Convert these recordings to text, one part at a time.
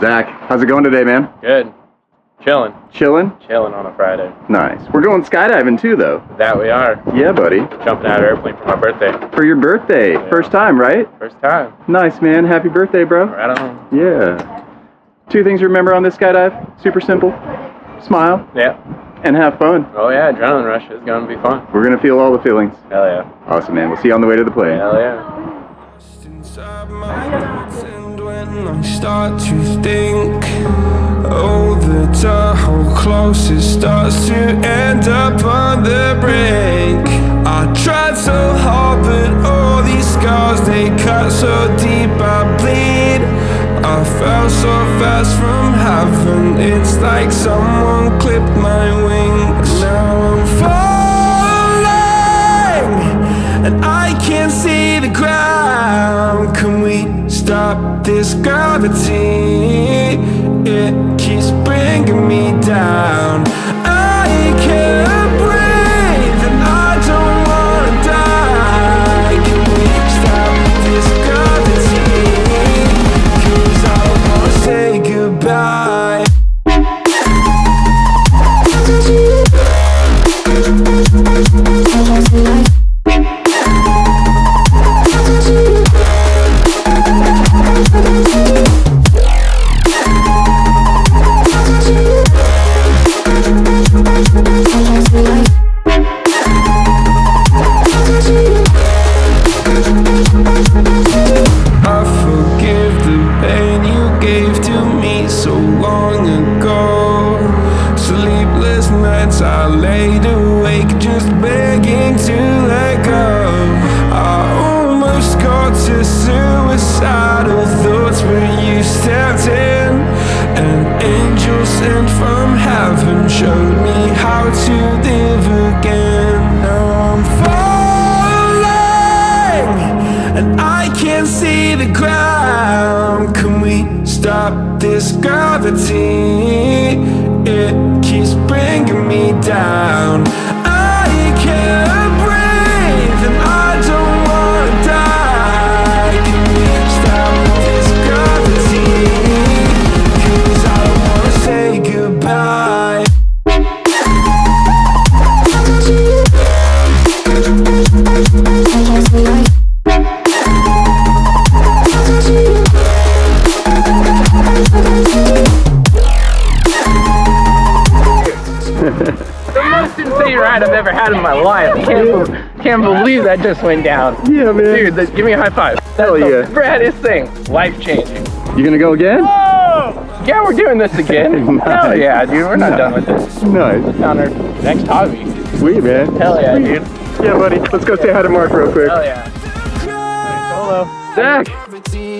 Zach, how's it going today, man? Good. Chilling. Chilling? Chilling on a Friday. Nice. We're going skydiving too, though. That we are. Yeah, buddy. Jumping out of an airplane for my birthday. For your birthday. Yeah. First time, right? First time. Nice, man. Happy birthday, bro. Right on. Yeah. 2 things to remember on this skydive. Super simple. Smile. Yeah. And have fun. Oh yeah, adrenaline rush is gonna be fun. We're going to feel all the feelings. Hell yeah. Awesome, man. We'll see you on the way to the plane. Hell yeah. Inside my thoughts, and when I start to think, oh, the Tahoe closest starts to end up on the brink. I tried so hard, but all these scars, they cut so deep, I bleed. I fell so fast from heaven, it's like someone clipped my wings. Now I'm falling, and I can't see the ground. Can we stop this gravity? It keeps bringing me down. I can't breathe and I don't wanna die. Can we stop this gravity? 'Cause I wanna say goodbye. I forgive the pain you gave to me so long ago. Sleepless nights I laid awake just begging to let go. I almost got to suicidal thoughts, but you stepped in. An angel sent from heaven showed me how to live again. Now I'm falling, and I can't see the ground. Can we stop this gravity? It keeps bringing me down. I can't breathe and I don't wanna die. Can we stop this gravity? 'Cause I wanna say goodbye. The most insane ride I've ever had in my life. Can't believe that just went down. Yeah, man. Dude, give me a high five. Hell That's yeah. the baddest thing. Life changing. You going to go again? Oh! Yeah, we're doing this again. Nice. Hell yeah, dude. We're not done with this. Nice. On our next hobby. Sweet, man. Hell yeah, dude. Yeah, buddy. Let's go say hi to Mark real quick. Hell yeah. Solo. Zach,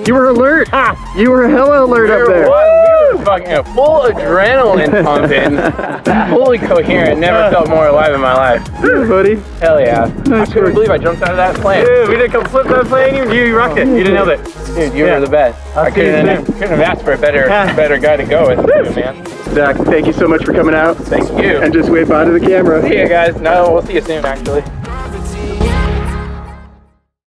you were alert. You were hella alert up there. We were fucking full adrenaline pumping. Fully coherent. Never felt more alive in my life. Yeah, buddy. Hell yeah. Nice I couldn't work. believe I jumped out of that plane. Dude, we didn't come flip that plane. You rocked it. You didn't nail it. Dude, you were the best. I couldn't have asked for a better guy to go with too, man. Zach, thank you so much for coming out. Thank you. And just wave bye to the camera. See you guys. No, we'll see you soon actually.